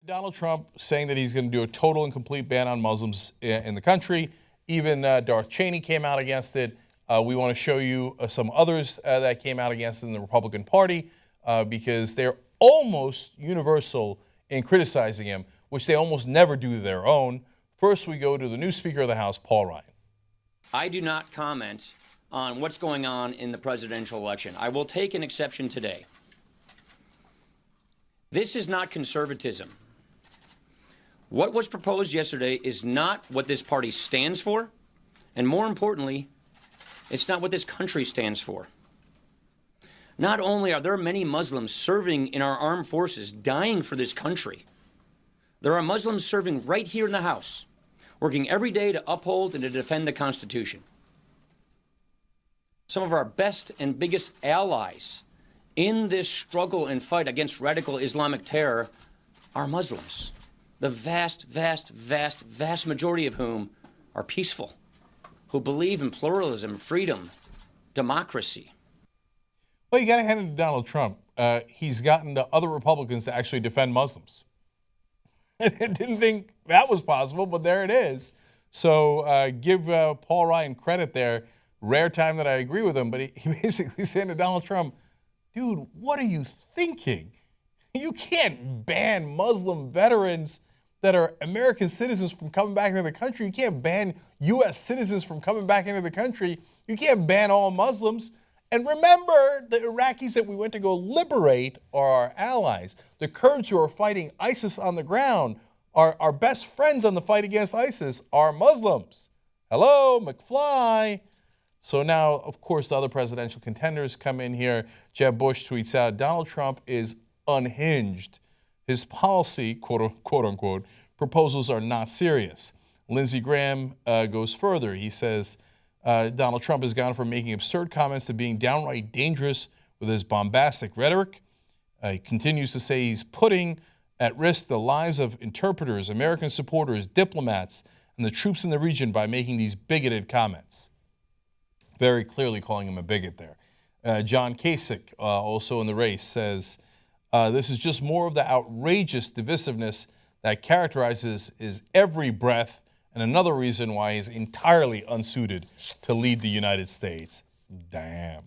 Donald Trump saying that he's going to do a total and complete ban on Muslims in the country. Even Darth Cheney came out against it. We want to show you some others that came out against it in the Republican Party because they're almost universal in criticizing him, which they almost never do their own. First, we go to the new Speaker of the House, Paul Ryan. I do not comment on what's going on in the presidential election. I will take an exception today. This is not conservatism. What was proposed yesterday is not what this party stands for, and more importantly, it's not what this country stands for. Not only are there many Muslims serving in our armed forces, dying for this country, there are Muslims serving right here in the House, working every day to uphold and to defend the Constitution. Some of our best and biggest allies in this struggle and fight against radical Islamic terror are Muslims. The vast, vast, vast, vast majority of whom are peaceful, who believe in pluralism, freedom, democracy. Well, you got to hand it to Donald Trump. He's gotten the other Republicans to actually defend Muslims. I didn't think that was possible, but there it is. So give Paul Ryan credit there. Rare time that I agree with him, but he basically said to Donald Trump, dude, what are you thinking? You can't ban Muslim veterans that are American citizens from coming back into the country. You can't ban U.S. citizens from coming back into the country. You can't ban all Muslims. And remember, the Iraqis that we went to go liberate are our allies. The Kurds who are fighting ISIS on the ground, our best friends on the fight against ISIS, are Muslims. Hello, McFly. So now, of course, the other presidential contenders come in here. Jeb Bush tweets out, Donald Trump is unhinged. His policy, quote unquote, proposals are not serious. Lindsey Graham goes further. He says, Donald Trump has gone from making absurd comments to being downright dangerous with his bombastic rhetoric. He continues to say he's putting at risk the lives of interpreters, American supporters, diplomats, and the troops in the region by making these bigoted comments. Very clearly calling him a bigot there. John Kasich, also in the race, says, this is just more of the outrageous divisiveness that characterizes his every breath and another reason why he's entirely unsuited to lead the United States. Damn.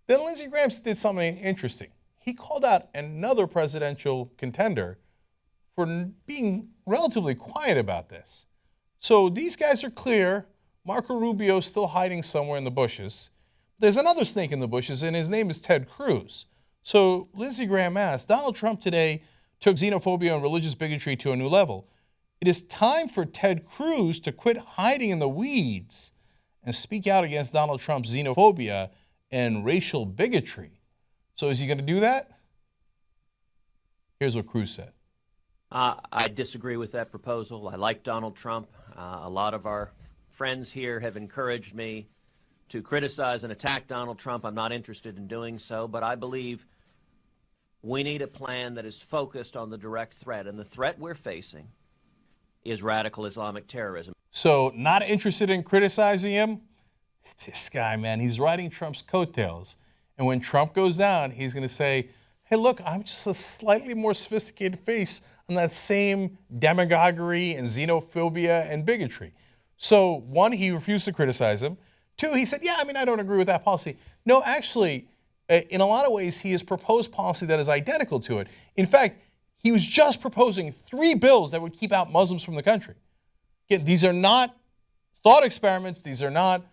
Then Lindsey Graham did something interesting. He called out another presidential contender for being relatively quiet about this. So these guys are clear. Marco Rubio is still hiding somewhere in the bushes. There's another snake in the bushes, and his name is Ted Cruz. So Lindsey Graham asked, Donald Trump today took xenophobia and religious bigotry to a new level. It is time for Ted Cruz to quit hiding in the weeds and speak out against Donald Trump's xenophobia and racial bigotry. So is he going to do that? Here's what Cruz said. I disagree with that proposal. I like Donald Trump. A lot of our friends here have encouraged me to criticize and attack Donald Trump. I'm not interested in doing so, but I believe we need a plan that is focused on the direct threat, and the threat we're facing is radical Islamic terrorism. So not interested in criticizing him? This guy, man, he's riding Trump's coattails. And when Trump goes down, he's going to say, hey, look, I'm just a slightly more sophisticated face on that same demagoguery and xenophobia and bigotry. So one, he refused to criticize him. Two, he said, yeah, I don't agree with that policy. No, actually, in a lot of ways, he has proposed policy that is identical to it. In fact, he was just proposing 3 bills that would keep out Muslims from the country. Again, these are not thought experiments. These are not,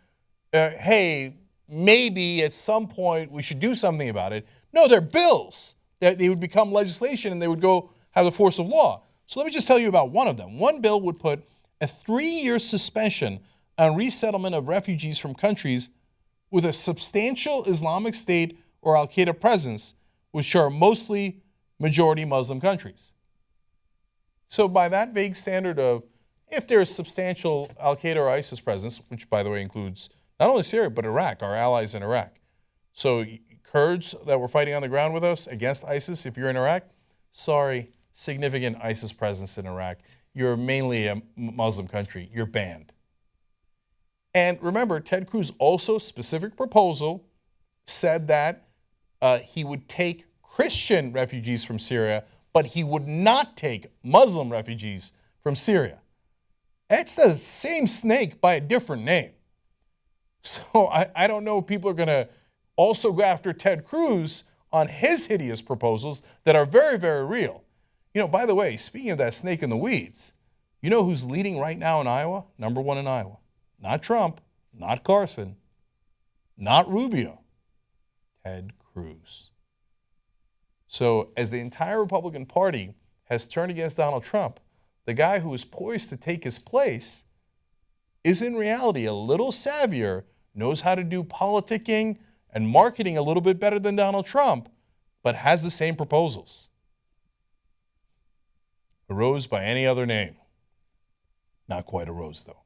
hey, maybe at some point we should do something about it. No, they're bills that they would become legislation and they would go have the force of law. So let me just tell you about one of them. One bill would put a 3-year suspension on resettlement of refugees from countries with a substantial Islamic State or Al-Qaeda presence, which are mostly majority Muslim countries. So by that vague standard of if there is substantial Al-Qaeda or ISIS presence, which by the way includes not only Syria but Iraq, our allies in Iraq. So Kurds that were fighting on the ground with us against ISIS, if you're in Iraq, sorry, significant ISIS presence in Iraq. You're mainly a Muslim country. You're banned. And remember, Ted Cruz also, specific proposal, said that he would take Christian refugees from Syria, but he would not take Muslim refugees from Syria. It's the same snake by a different name. So I don't know if people are going to also go after Ted Cruz on his hideous proposals that are very, very real. You know, by the way, speaking of that snake in the weeds, you know who's leading right now in Iowa? Number one in Iowa. Not Trump, not Carson, not Rubio, Ted Cruz. So as the entire Republican Party has turned against Donald Trump, the guy who is poised to take his place is in reality a little savvier, knows how to do politicking and marketing a little bit better than Donald Trump, but has the same proposals. A rose by any other name. Not quite a rose, though.